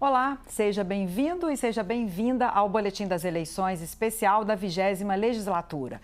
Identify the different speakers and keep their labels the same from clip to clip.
Speaker 1: Olá, seja bem-vindo e seja bem-vinda ao Boletim das Eleições Especial da 20ª Legislatura.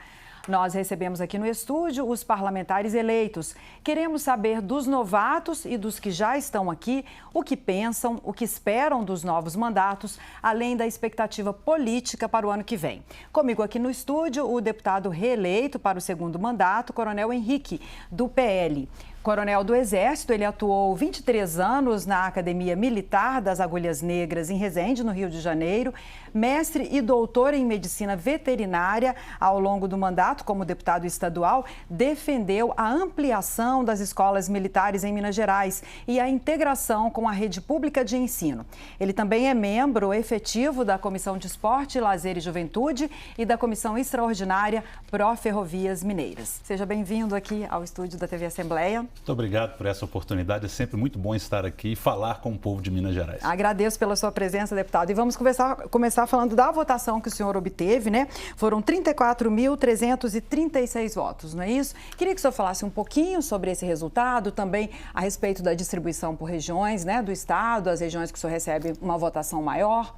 Speaker 1: Nós recebemos aqui no estúdio os parlamentares eleitos. Queremos saber dos novatos e dos que já estão aqui o que pensam, o que esperam dos novos mandatos, além da expectativa política para o ano que vem. Comigo aqui no estúdio, o deputado reeleito para o segundo mandato, Coronel Henrique, do PL. Coronel do Exército, ele atuou 23 anos na Academia Militar das Agulhas Negras, em Resende, no Rio de Janeiro. Mestre e doutor em Medicina Veterinária. Ao longo do mandato, como deputado estadual, defendeu a ampliação das escolas militares em Minas Gerais e a integração com a rede pública de ensino. Ele também é membro efetivo da Comissão de Esporte, Lazer e Juventude e da Comissão Extraordinária Pró Ferrovias Mineiras. Seja bem-vindo aqui ao estúdio da TV Assembleia.
Speaker 2: Muito obrigado por essa oportunidade. É sempre muito bom estar aqui e falar com o povo de Minas Gerais.
Speaker 1: Agradeço pela sua presença, deputado. E vamos começar falando da votação que o senhor obteve, né? Foram 34.336 votos, não é isso? Queria que o senhor falasse um pouquinho sobre esse resultado, também a respeito da distribuição por regiões, né, do estado, as regiões que o senhor recebe uma votação maior.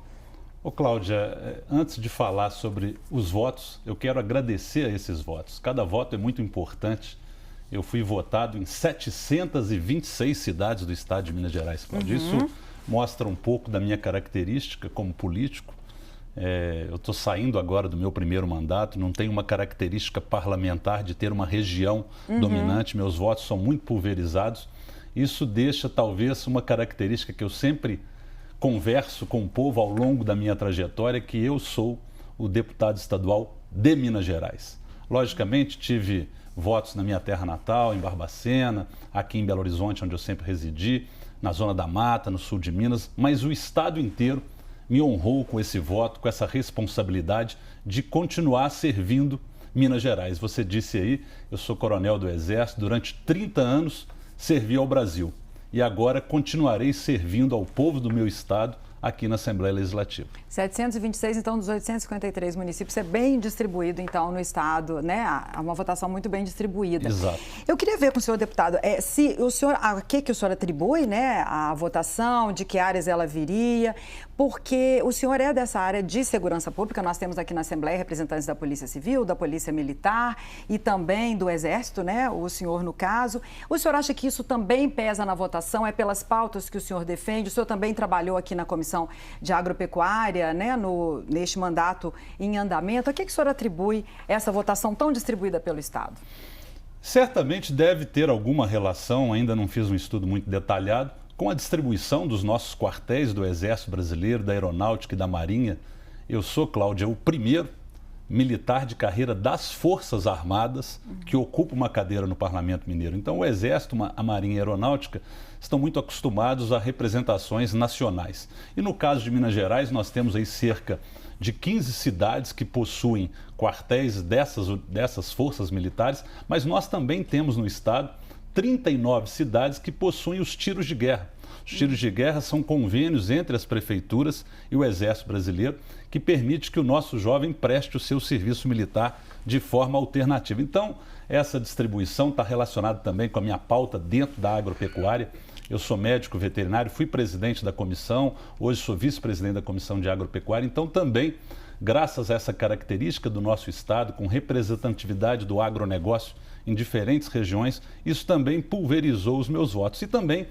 Speaker 2: Ô Cláudia, antes de falar sobre os votos, eu quero agradecer a esses votos. Cada voto é muito importante. Eu fui votado em 726 cidades do estado de Minas Gerais, Cláudia. Isso mostra um pouco da minha característica como político. Eu estou saindo agora do meu primeiro mandato, não tenho uma característica parlamentar de ter uma região dominante, meus votos são muito pulverizados. Isso deixa talvez uma característica que eu sempre converso com o povo ao longo da minha trajetória, que eu sou o deputado estadual de Minas Gerais. Logicamente, tive votos na minha terra natal, em Barbacena, aqui em Belo Horizonte, onde eu sempre residi, na Zona da Mata, no sul de Minas, mas o estado inteiro me honrou com esse voto, com essa responsabilidade de continuar servindo Minas Gerais. Você disse aí, eu sou coronel do Exército, durante 30 anos servi ao Brasil e agora continuarei servindo ao povo do meu estado aqui na Assembleia Legislativa. 726, então, dos 853 municípios, é bem distribuído, então, no estado, né? Há uma votação muito bem distribuída. Exato. Eu queria ver com o senhor, deputado, se o senhor, a que o senhor atribui, né, a votação, de que áreas ela viria, porque o senhor é dessa área de segurança pública, nós temos aqui na Assembleia representantes da Polícia Civil, da Polícia Militar e também do Exército, né, o senhor no caso. O senhor acha que isso também pesa na votação, é pelas pautas que o senhor defende? O senhor também trabalhou aqui na Comissão de Agropecuária, né, neste mandato em andamento. A que o senhor atribui essa votação tão distribuída pelo estado? Certamente deve ter alguma relação, ainda não fiz um estudo muito detalhado, com a distribuição dos nossos quartéis do Exército Brasileiro, da Aeronáutica e da Marinha. Eu sou, Cláudia, o primeiro militar de carreira das Forças Armadas que ocupa uma cadeira no Parlamento Mineiro. Então, o Exército, a Marinha e a Aeronáutica estão muito acostumados a representações nacionais. E no caso de Minas Gerais, nós temos aí cerca de 15 cidades que possuem quartéis dessas forças militares, mas nós também temos no estado 39 cidades que possuem os tiros de guerra. Os tiros de guerra são convênios entre as prefeituras e o Exército Brasileiro que permite que o nosso jovem preste o seu serviço militar de forma alternativa. Então, essa distribuição está relacionada também com a minha pauta dentro da agropecuária. Eu sou médico veterinário, fui presidente da comissão, hoje sou vice-presidente da Comissão de Agropecuária. Então, também, graças a essa característica do nosso estado, com representatividade do agronegócio em diferentes regiões, isso também pulverizou os meus votos. E também,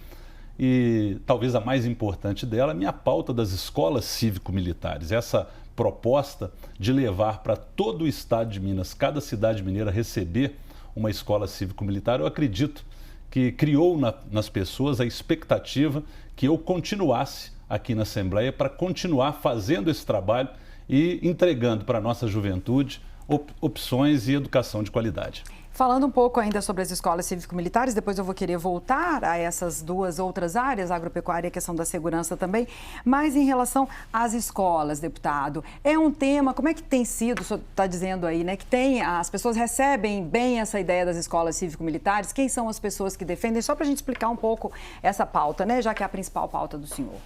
Speaker 2: e talvez a mais importante dela, a minha pauta das escolas cívico-militares. Essa proposta de levar para todo o estado de Minas, cada cidade mineira receber uma escola cívico-militar, eu acredito que criou nas pessoas a expectativa que eu continuasse aqui na Assembleia para continuar fazendo esse trabalho e entregando para a nossa juventude opções e educação de qualidade.
Speaker 1: Falando um pouco ainda sobre as escolas cívico-militares, depois eu vou querer voltar a essas duas outras áreas, a agropecuária e a questão da segurança também, mas em relação às escolas, deputado, é um tema, como é que tem sido, o senhor está dizendo aí, né, que as pessoas recebem bem essa ideia das escolas cívico-militares, quem são as pessoas que defendem, só para a gente explicar um pouco essa pauta, né, já que é a principal pauta do senhor.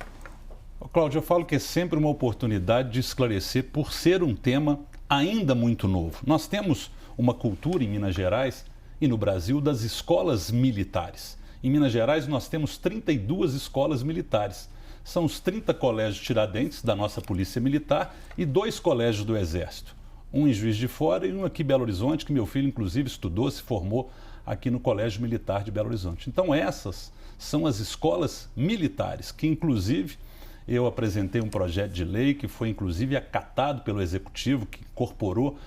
Speaker 2: Cláudio, eu falo que é sempre uma oportunidade de esclarecer por ser um tema ainda muito novo. Nós temos uma cultura em Minas Gerais e no Brasil das escolas militares. Em Minas Gerais nós temos 32 escolas militares, são os 30 colégios Tiradentes da nossa Polícia Militar e 2 colégios do Exército. Um em Juiz de Fora e um aqui em Belo Horizonte, que meu filho, inclusive, estudou, se formou aqui no Colégio Militar de Belo Horizonte. Então, essas são as escolas militares, que, inclusive, eu apresentei um projeto de lei que foi, inclusive, acatado pelo Executivo, que incorporou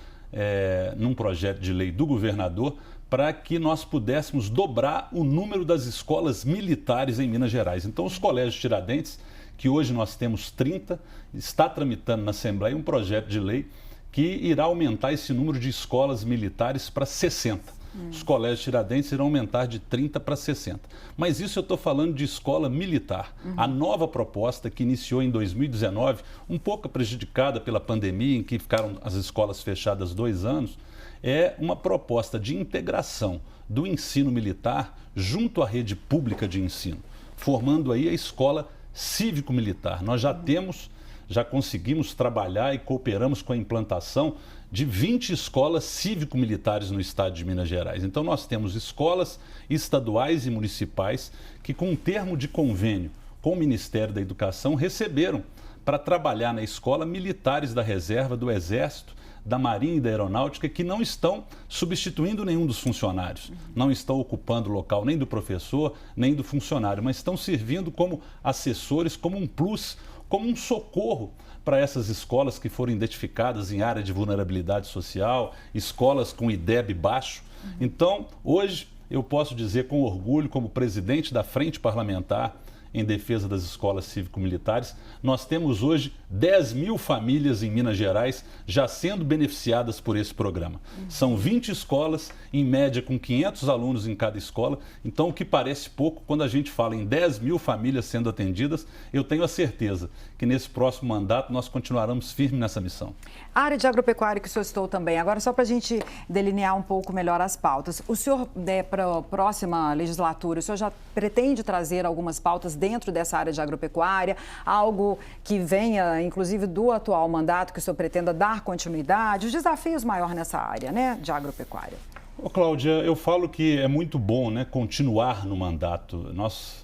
Speaker 2: num projeto de lei do governador, para que nós pudéssemos dobrar o número das escolas militares em Minas Gerais. Então, os colégios Tiradentes, que hoje nós temos 30, está tramitando na Assembleia um projeto de lei que irá aumentar esse número de escolas militares para 60. Os colégios Tiradentes irão aumentar de 30 para 60. Mas isso eu estou falando de escola militar. A nova proposta, que iniciou em 2019, um pouco prejudicada pela pandemia, em que ficaram as escolas fechadas 2 anos, é uma proposta de integração do ensino militar junto à rede pública de ensino, formando aí a escola cívico-militar. Nós já conseguimos trabalhar e cooperamos com a implantação de 20 escolas cívico-militares no estado de Minas Gerais. Então, nós temos escolas estaduais e municipais que, com um termo de convênio com o Ministério da Educação, receberam para trabalhar na escola militares da reserva, do Exército, da Marinha e da Aeronáutica, que não estão substituindo nenhum dos funcionários, não estão ocupando o local nem do professor, nem do funcionário, mas estão servindo como assessores, como um plus, como um socorro para essas escolas que foram identificadas em área de vulnerabilidade social, escolas com IDEB baixo. Então, hoje, eu posso dizer com orgulho, como presidente da Frente Parlamentar em defesa das escolas cívico-militares, nós temos hoje 10 mil famílias em Minas Gerais já sendo beneficiadas por esse programa. São 20 escolas, em média com 500 alunos em cada escola. Então, o que parece pouco, quando a gente fala em 10 mil famílias sendo atendidas, eu tenho a certeza que nesse próximo mandato nós continuaremos firmes nessa missão.
Speaker 1: A área de agropecuária que o senhor citou também, agora só para a gente delinear um pouco melhor as pautas. O senhor, para a próxima legislatura, o senhor já pretende trazer algumas pautas dentro dessa área de agropecuária, algo que venha, inclusive, do atual mandato, que o senhor pretenda dar continuidade, os desafios maiores nessa área, né, de agropecuária?
Speaker 2: Ô, Cláudia, eu falo que é muito bom, né, continuar no mandato.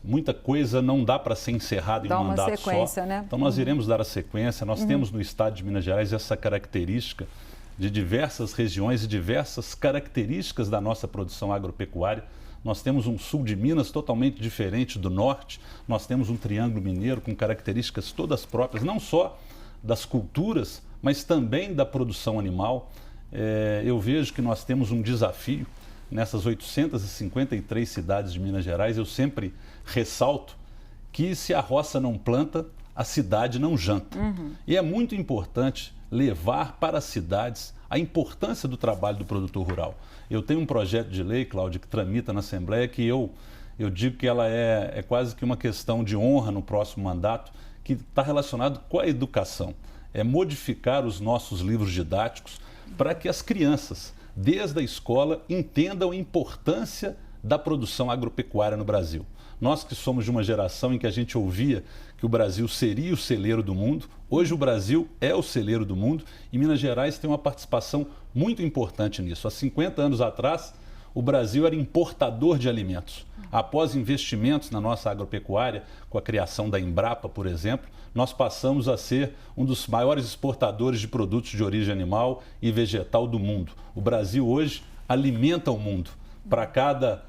Speaker 2: Muita coisa não dá para ser encerrada em um mandato só. Dá uma sequência, né? Então, nós iremos dar a sequência. Nós temos no estado de Minas Gerais essa característica de diversas regiões e diversas características da nossa produção agropecuária. Nós temos um sul de Minas totalmente diferente do norte. Nós temos um triângulo mineiro com características todas próprias, não só das culturas, mas também da produção animal. Eu vejo que nós temos um desafio nessas 853 cidades de Minas Gerais. Eu sempre ressalto que se a roça não planta, a cidade não janta. E é muito importante levar para as cidades a importância do trabalho do produtor rural. Eu tenho um projeto de lei, Cláudia, que tramita na Assembleia, que eu digo que ela é quase que uma questão de honra no próximo mandato, que está relacionado com a educação. É modificar os nossos livros didáticos para que as crianças, desde a escola, entendam a importância da produção agropecuária no Brasil. Nós que somos de uma geração em que a gente ouvia que o Brasil seria o celeiro do mundo, hoje o Brasil é o celeiro do mundo e Minas Gerais tem uma participação muito importante nisso. Há 50 anos atrás, o Brasil era importador de alimentos. Após investimentos na nossa agropecuária, com a criação da Embrapa, por exemplo, nós passamos a ser um dos maiores exportadores de produtos de origem animal e vegetal do mundo. O Brasil hoje alimenta o mundo. Para cada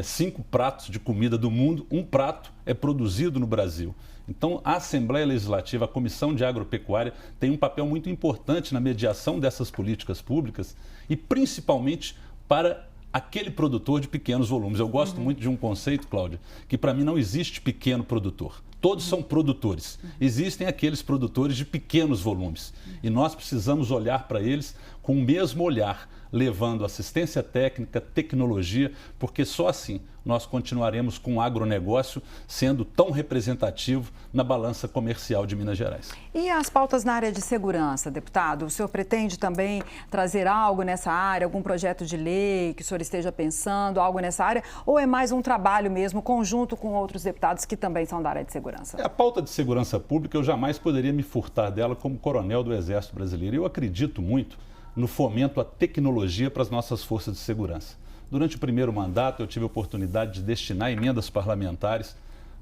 Speaker 2: 5 pratos de comida do mundo, 1 prato é produzido no Brasil. Então, a Assembleia Legislativa, a Comissão de Agropecuária, tem um papel muito importante na mediação dessas políticas públicas e principalmente para aquele produtor de pequenos volumes. Eu gosto muito de um conceito, Cláudia, que para mim não existe pequeno produtor. Todos são produtores. Existem aqueles produtores de pequenos volumes. E nós precisamos olhar para eles com o mesmo olhar, levando assistência técnica, tecnologia, porque só assim nós continuaremos com o agronegócio sendo tão representativo na balança comercial de Minas Gerais.
Speaker 1: E as pautas na área de segurança, deputado? O senhor pretende também trazer algo nessa área, algum projeto de lei que o senhor esteja pensando, algo nessa área? Ou é mais um trabalho mesmo, conjunto com outros deputados que também são da área de segurança?
Speaker 2: A pauta de segurança pública, eu jamais poderia me furtar dela como coronel do Exército Brasileiro. Eu acredito muito no fomento à tecnologia para as nossas forças de segurança. Durante o primeiro mandato, eu tive a oportunidade de destinar emendas parlamentares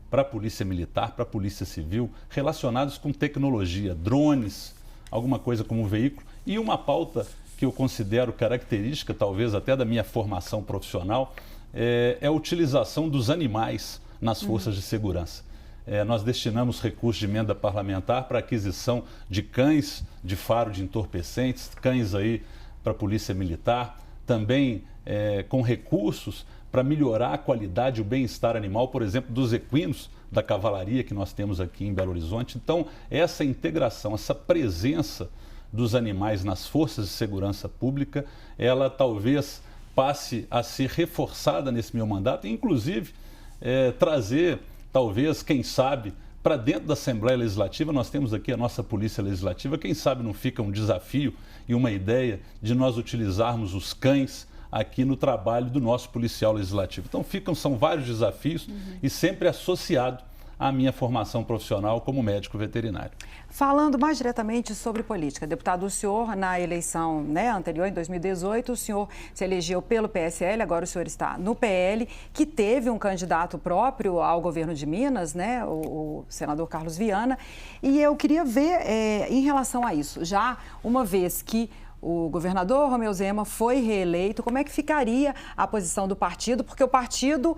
Speaker 2: para a Polícia Militar, para a Polícia Civil, relacionados com tecnologia, drones, alguma coisa como veículo, e uma pauta que eu considero característica, talvez até da minha formação profissional, é a utilização dos animais nas forças de segurança. Nós destinamos recursos de emenda parlamentar para aquisição de cães de faro de entorpecentes, cães aí para a Polícia Militar, também com recursos para melhorar a qualidade e o bem-estar animal, por exemplo, dos equinos da cavalaria que nós temos aqui em Belo Horizonte. Então, essa integração, essa presença dos animais nas forças de segurança pública, ela talvez passe a ser reforçada nesse meu mandato, e inclusive trazer, talvez, quem sabe, para dentro da Assembleia Legislativa. Nós temos aqui a nossa Polícia Legislativa, quem sabe não fica um desafio e uma ideia de nós utilizarmos os cães aqui no trabalho do nosso policial legislativo. Então são vários desafios e sempre associado à minha formação profissional como médico veterinário.
Speaker 1: Falando mais diretamente sobre política, deputado, o senhor na eleição anterior, em 2018, o senhor se elegeu pelo PSL, agora o senhor está no PL, que teve um candidato próprio ao governo de Minas, o senador Carlos Viana, e eu queria ver em relação a isso, já uma vez que o governador Romeu Zema foi reeleito, como é que ficaria a posição do partido? Porque o partido,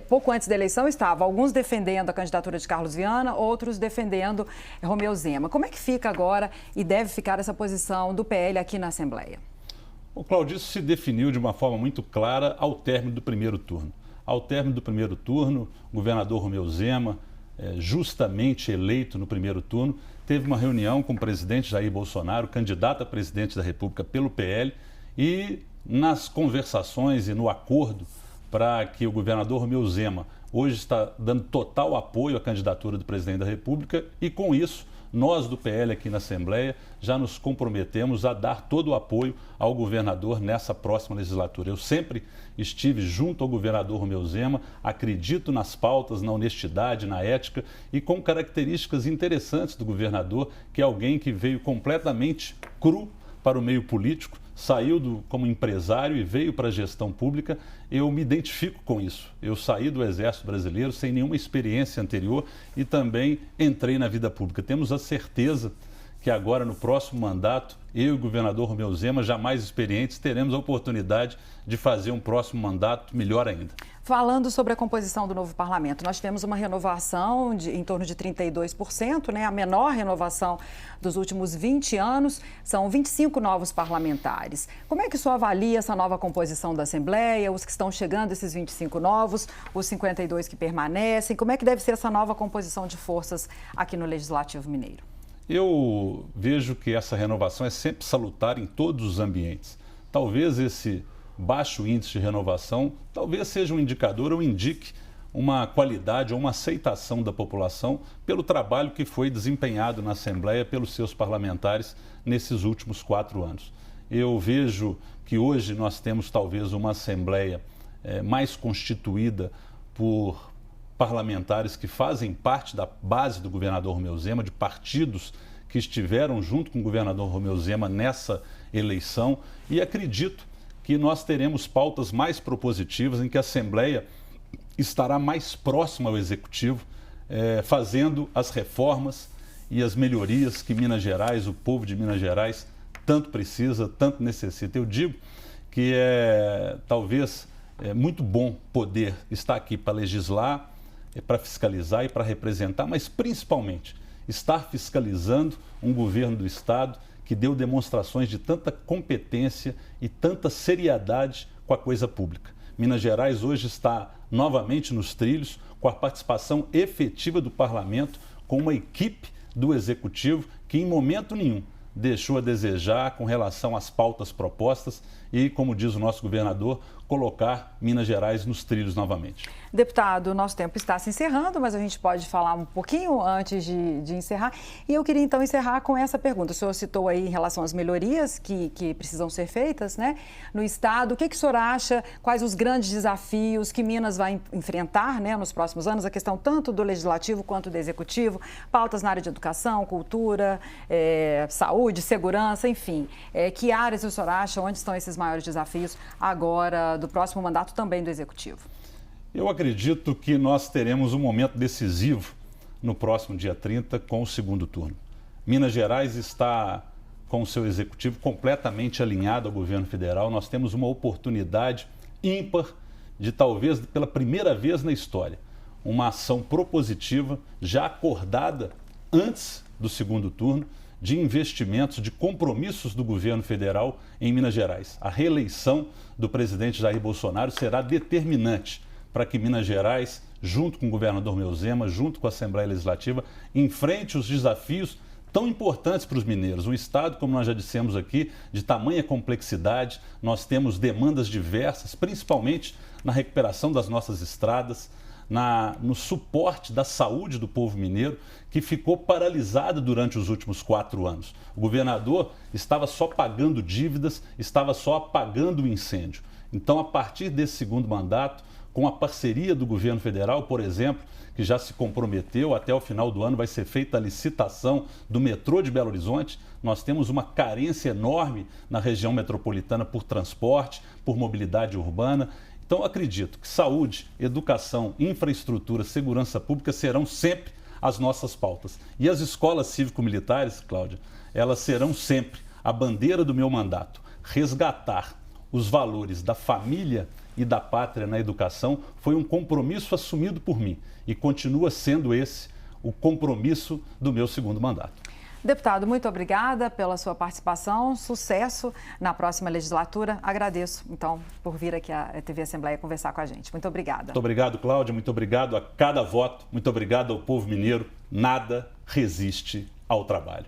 Speaker 1: pouco antes da eleição, estava alguns defendendo a candidatura de Carlos Viana, outros defendendo Romeu Zema. Como é que fica agora e deve ficar essa posição do PL aqui na Assembleia?
Speaker 2: O Claudio se definiu de uma forma muito clara ao término do primeiro turno. Ao término do primeiro turno, o governador Romeu Zema, justamente eleito no primeiro turno, teve uma reunião com o presidente Jair Bolsonaro, candidato a presidente da República pelo PL, e nas conversações e no acordo para que o governador Romeu Zema hoje está dando total apoio à candidatura do presidente da República, e com isso nós do PL aqui na Assembleia já nos comprometemos a dar todo o apoio ao governador nessa próxima legislatura. Eu sempre estive junto ao governador Romeu Zema, acredito nas pautas, na honestidade, na ética, e com características interessantes do governador, que é alguém que veio completamente cru para o meio político, saiu como empresário e veio para a gestão pública. Eu me identifico com isso. Eu saí do Exército Brasileiro sem nenhuma experiência anterior e também entrei na vida pública. Temos a certeza que agora, no próximo mandato, eu e o governador Romeu Zema, já mais experientes, teremos a oportunidade de fazer um próximo mandato melhor ainda.
Speaker 1: Falando sobre a composição do novo parlamento, nós tivemos uma renovação em torno de 32%, a menor renovação dos últimos 20 anos, são 25 novos parlamentares. Como é que o senhor avalia essa nova composição da Assembleia, os que estão chegando, esses 25 novos, os 52 que permanecem? Como é que deve ser essa nova composição de forças aqui no Legislativo Mineiro?
Speaker 2: Eu vejo que essa renovação é sempre salutar em todos os ambientes. Talvez esse baixo índice de renovação, talvez seja um indicador ou indique uma qualidade ou uma aceitação da população pelo trabalho que foi desempenhado na Assembleia pelos seus parlamentares nesses últimos 4 anos. Eu vejo que hoje nós temos talvez uma Assembleia mais constituída por parlamentares que fazem parte da base do governador Romeu Zema, de partidos que estiveram junto com o governador Romeu Zema nessa eleição, e acredito que nós teremos pautas mais propositivas em que a Assembleia estará mais próxima ao Executivo, fazendo as reformas e as melhorias que Minas Gerais, o povo de Minas Gerais, tanto precisa, tanto necessita. Eu digo que talvez muito bom poder estar aqui para legislar, para fiscalizar e para representar, mas principalmente estar fiscalizando um governo do Estado que deu demonstrações de tanta competência e tanta seriedade com a coisa pública. Minas Gerais hoje está novamente nos trilhos, com a participação efetiva do Parlamento, com uma equipe do Executivo que em momento nenhum deixou a desejar com relação às pautas propostas e, como diz o nosso governador, colocar Minas Gerais nos trilhos novamente.
Speaker 1: Deputado, o nosso tempo está se encerrando, mas a gente pode falar um pouquinho antes de encerrar. E eu queria, então, encerrar com essa pergunta. O senhor citou aí em relação às melhorias que precisam ser feitas, no Estado. O que o senhor acha? Quais os grandes desafios que Minas vai enfrentar, nos próximos anos? A questão tanto do Legislativo quanto do Executivo, pautas na área de educação, cultura, saúde, segurança, enfim. Que áreas o senhor acha? Onde estão esses maiores desafios agora do próximo mandato também do Executivo?
Speaker 2: Eu acredito que nós teremos um momento decisivo no próximo dia 30 com o segundo turno. Minas Gerais está com o seu executivo completamente alinhado ao governo federal. Nós temos uma oportunidade ímpar de, talvez pela primeira vez na história, uma ação propositiva já acordada antes do segundo turno de investimentos, de compromissos do governo federal em Minas Gerais. A reeleição do presidente Jair Bolsonaro será determinante para que Minas Gerais, junto com o governador Romeu Zema, junto com a Assembleia Legislativa, enfrente os desafios tão importantes para os mineiros. Um estado, como nós já dissemos aqui, de tamanha complexidade, nós temos demandas diversas, principalmente na recuperação das nossas estradas, no suporte da saúde do povo mineiro, que ficou paralisado durante os últimos 4 anos. O governador estava só pagando dívidas, estava só apagando o incêndio. Então, a partir desse segundo mandato, com a parceria do governo federal, por exemplo, que já se comprometeu, até o final do ano vai ser feita a licitação do metrô de Belo Horizonte. Nós temos uma carência enorme na região metropolitana por transporte, por mobilidade urbana. Então, acredito que saúde, educação, infraestrutura, segurança pública serão sempre as nossas pautas. E as escolas cívico-militares, Cláudia, elas serão sempre a bandeira do meu mandato. Resgatar os valores da família e da pátria na educação foi um compromisso assumido por mim e continua sendo esse o compromisso do meu segundo mandato.
Speaker 1: Deputado, muito obrigada pela sua participação, sucesso na próxima legislatura. Agradeço, então, por vir aqui à TV Assembleia conversar com a gente. Muito obrigada.
Speaker 2: Muito obrigado, Cláudia, muito obrigado a cada voto, muito obrigado ao povo mineiro. Nada resiste ao trabalho.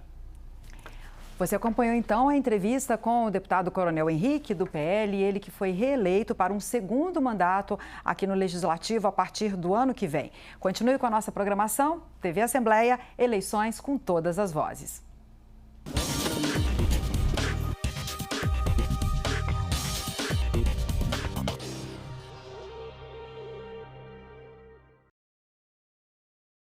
Speaker 1: Você acompanhou, então, a entrevista com o deputado Coronel Henrique, do PL, ele que foi reeleito para um segundo mandato aqui no Legislativo a partir do ano que vem. Continue com a nossa programação, TV Assembleia, eleições com todas as vozes.